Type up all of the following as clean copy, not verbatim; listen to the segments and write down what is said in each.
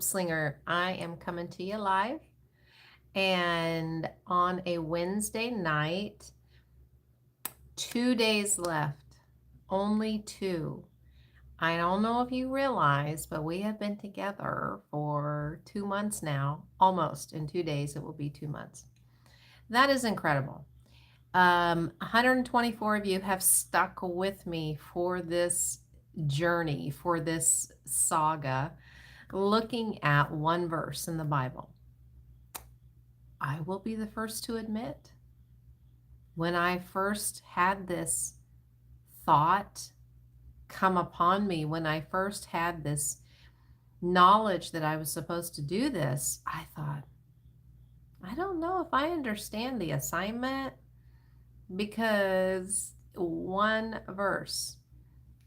Slinger. I am coming to you live and on a Wednesday night. 2 days left, only two. I don't know if you realize, but we have been together for 2 months now. Almost in 2 days, it will be 2 months. That is incredible. 124 of you have stuck with me for this journey, for this saga, looking at one verse in the Bible. I will be the first to admit, when I first had this thought come upon me, when I first had this knowledge that I was supposed to do this, I thought, I don't know if I understand the assignment, because one verse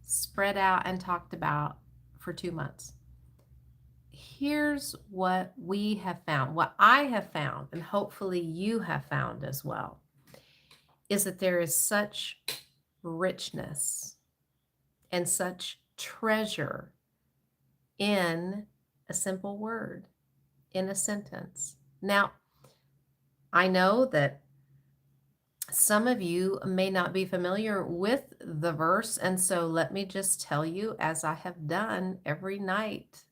spread out and talked about for 2 months. Here's what we have found, what I have found, and hopefully you have found as well, is that there is such richness and such treasure in a simple word, in a sentence. Now, I know that some of you may not be familiar with the verse, and so let me just tell you, as I have done every night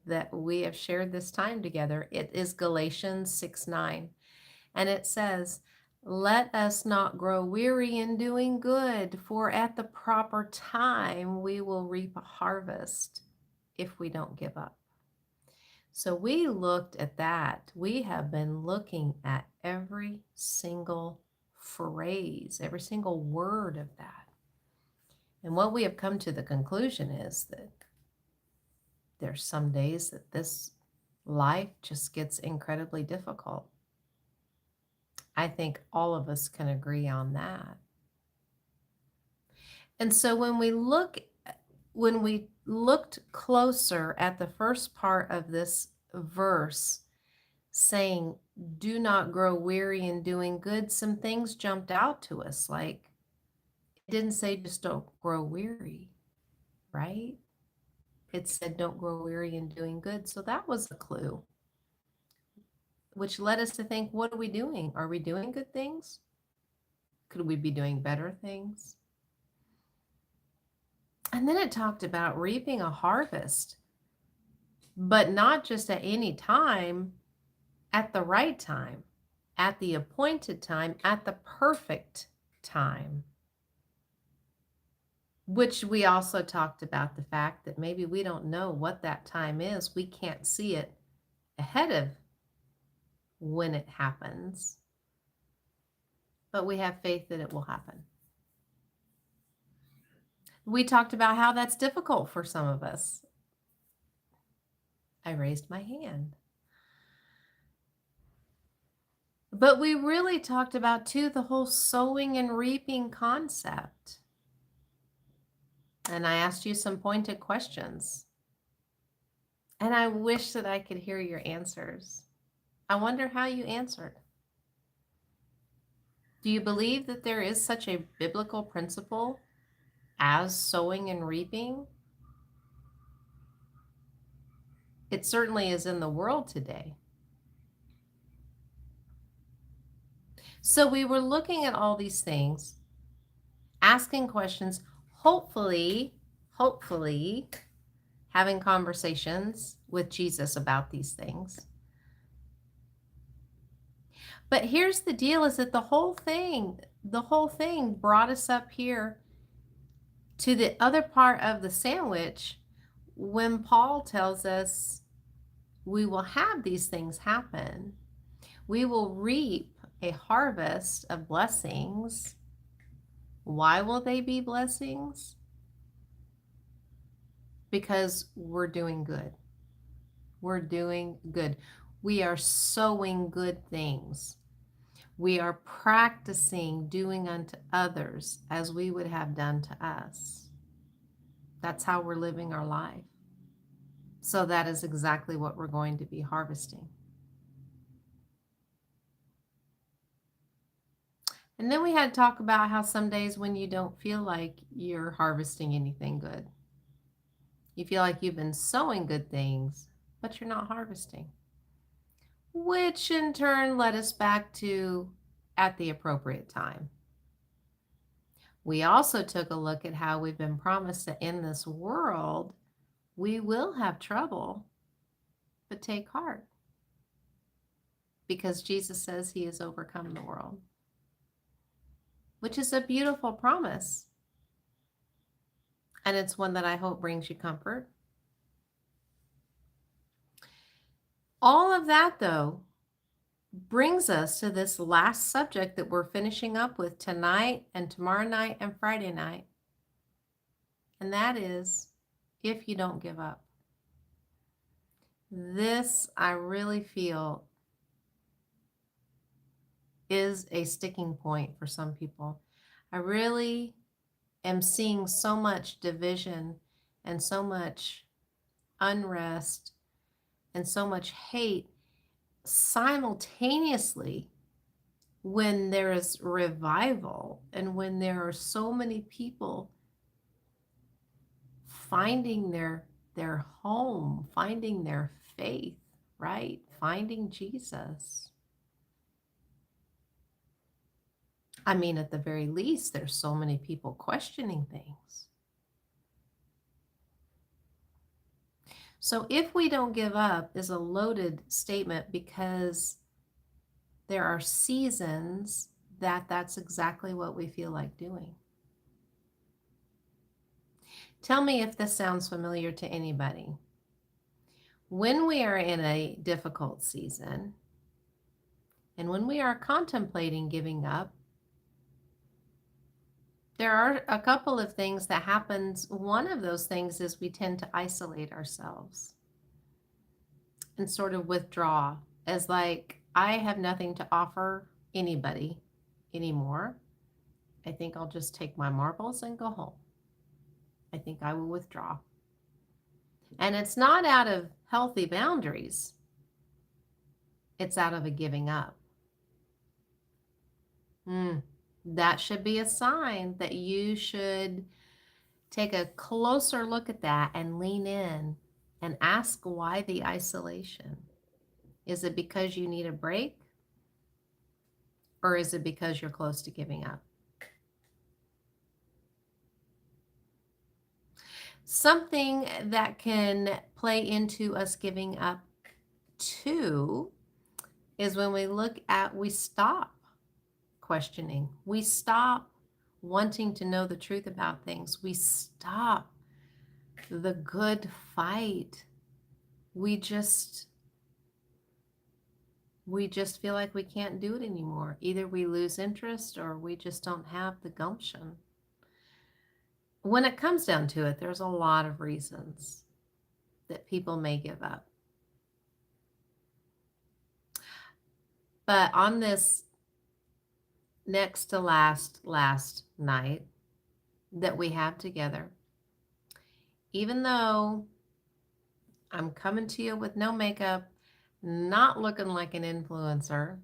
that we have shared this time together, it is Galatians 6:9, and it says, "Let us not grow weary in doing good, for at the proper time we will reap a harvest if we don't give up." So we looked at that. We have been looking at every single phrase, every single word of that. And what we have come to the conclusion is that there's some days that this life just gets incredibly difficult. I think all of us can agree on that. And so when we looked closer at the first part of this verse saying, "Do not grow weary in doing good," some things jumped out to us. Like, it didn't say just don't grow weary, right? It said don't grow weary in doing good. So that was a clue, which led us to think, what are we doing? Are we doing good things? Could we be doing better things? And then it talked about reaping a harvest, but not just at any time, at the right time, at the appointed time, at the perfect time. Which we also talked about the fact that maybe we don't know what that time is. We can't see it ahead of when it happens, but we have faith that it will happen. We talked about how that's difficult for some of us. I raised my hand. But we really talked about, too, the whole sowing and reaping concept. And I asked you some pointed questions. And I wish that I could hear your answers. I wonder how you answered. Do you believe that there is such a biblical principle as sowing and reaping? It certainly is in the world today. So we were looking at all these things, asking questions, hopefully having conversations with Jesus about these things. But here's the deal, is that the whole thing brought us up here to the other part of the sandwich when Paul tells us we will have these things happen. We will reap a harvest of blessings. Why will they be blessings? Because we're doing good. We're doing good. We are sowing good things. We are practicing doing unto others as we would have done to us. That's how we're living our life. So that is exactly what we're going to be harvesting. And then we had to talk about how some days when you don't feel like you're harvesting anything good, you feel like you've been sowing good things, but you're not harvesting. Which in turn led us back to at the appropriate time. We also took a look at how we've been promised that in this world we will have trouble, but take heart because Jesus says he has overcome the world, which is a beautiful promise. And it's one that I hope brings you comfort. All of that, though, brings us to this last subject that we're finishing up with tonight and tomorrow night and Friday night. And that is if you don't give up. This, I really feel, is a sticking point for some people. I really am seeing so much division and so much unrest and so much hate simultaneously when there is revival and when there are so many people finding their home, finding their faith, right? Finding Jesus. I mean, at the very least, there's so many people questioning things. So if we don't give up is a loaded statement because there are seasons that's exactly what we feel like doing. Tell me if this sounds familiar to anybody. When we are in a difficult season and when we are contemplating giving up, there are a couple of things that happens. One of those things is we tend to isolate ourselves and sort of withdraw as like, I have nothing to offer anybody anymore. I think I'll just take my marbles and go home. I think I will withdraw. And it's not out of healthy boundaries. It's out of a giving up. That should be a sign that you should take a closer look at that and lean in and ask why the isolation. Is it because you need a break? Or is it because you're close to giving up? Something that can play into us giving up too is when we stop questioning. We stop wanting to know the truth about things. We stop the good fight. We just feel like we can't do it anymore. Either we lose interest or we just don't have the gumption. When it comes down to it, there's a lot of reasons that people may give up. But on this next to last night that we have together, even though I'm coming to you with no makeup, not looking like an influencer,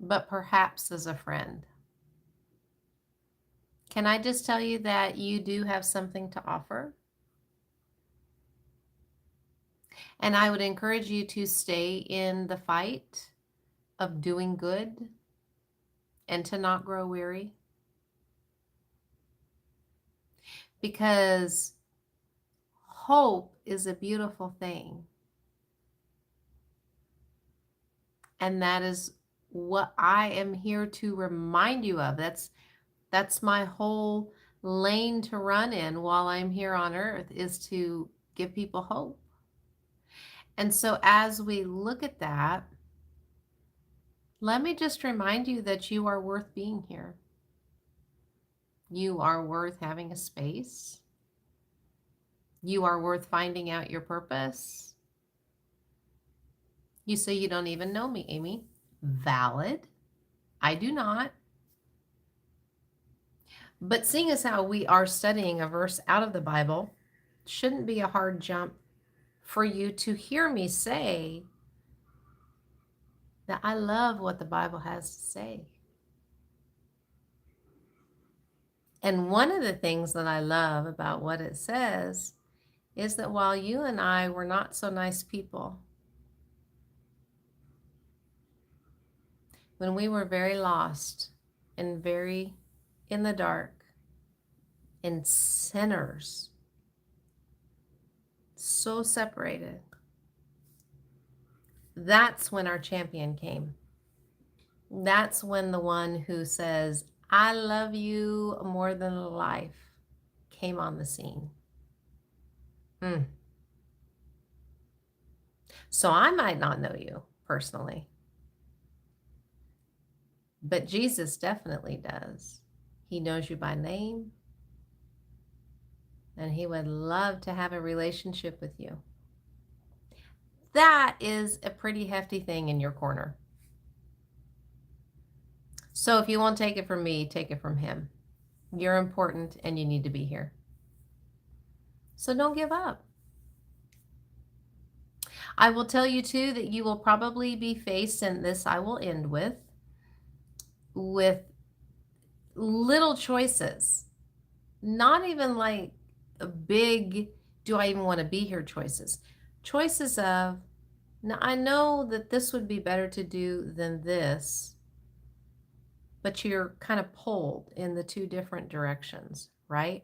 but perhaps as a friend, can I just tell you that you do have something to offer? And I would encourage you to stay in the fight of doing good and to not grow weary. Because hope is a beautiful thing. And that is what I am here to remind you of. That's my whole lane to run in while I'm here on earth, is to give people hope. And so as we look at that, let me just remind you that you are worth being here. You are worth having a space. You are worth finding out your purpose. You say you don't even know me, Amy. Valid. I do not. But seeing as how we are studying a verse out of the Bible, shouldn't be a hard jump for you to hear me say that I love what the Bible has to say. And one of the things that I love about what it says is that while you and I were not so nice people, when we were very lost and very in the dark and sinners, so separated, that's when our champion came. That's when the one who says, I love you more than life, came on the scene. Mm. So I might not know you personally, but Jesus definitely does. He knows you by name, and he would love to have a relationship with you. That is a pretty hefty thing in your corner. So if you won't take it from me, take it from him. You're important and you need to be here. So don't give up. I will tell you too that you will probably be faced, and this I will end with little choices. Not even like a big, do I even want to be here choices. Choices of, now I know that this would be better to do than this, but you're kind of pulled in the two different directions, right?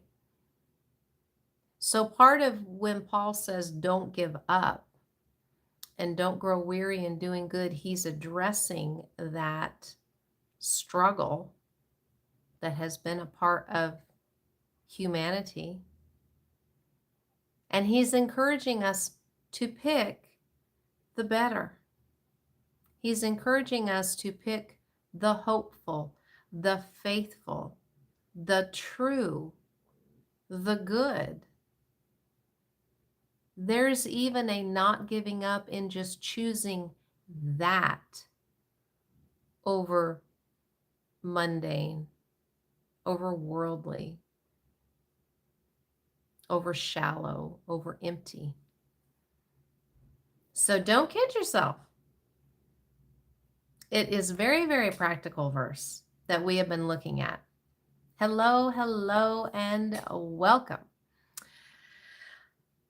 So part of when Paul says don't give up and don't grow weary in doing good, he's addressing that struggle that has been a part of humanity. And he's encouraging us to pick the better. He's encouraging us to pick the hopeful, the faithful, the true, the good. There's even a not giving up in just choosing that over mundane, over worldly, over shallow, over empty. So don't kid yourself. It is very, very practical verse that we have been looking at. Hello, hello, and welcome.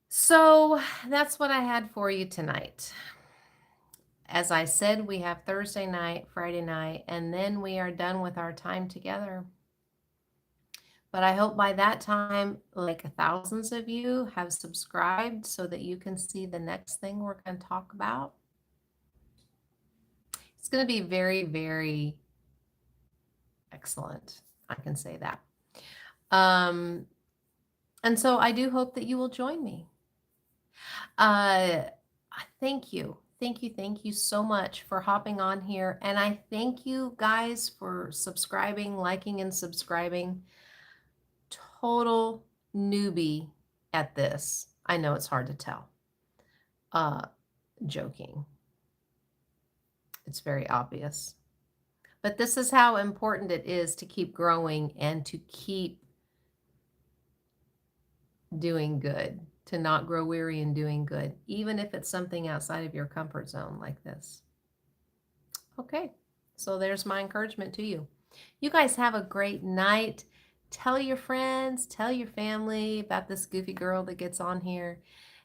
So that's what I had for you tonight. As I said, we have Thursday night, Friday night, and then we are done with our time together. But I hope by that time, like thousands of you have subscribed so that you can see the next thing we're going to talk about. It's going to be very, very excellent. I can say that. And so I do hope that you will join me. Thank you. Thank you so much for hopping on here. And I thank you guys for subscribing, liking, and subscribing. Total newbie at this. I know it's hard to tell. Joking. It's very obvious. But this is how important it is to keep growing and to keep doing good, to not grow weary in doing good, even if it's something outside of your comfort zone like this. Okay, so there's my encouragement to you. You guys have a great night. Tell your friends, tell your family about this goofy girl that gets on here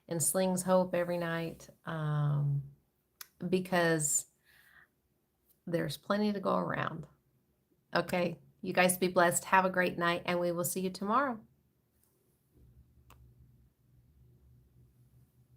and slings hope every night, because there's plenty to go around. Okay, you guys be blessed. Have a great night, and we will see you tomorrow.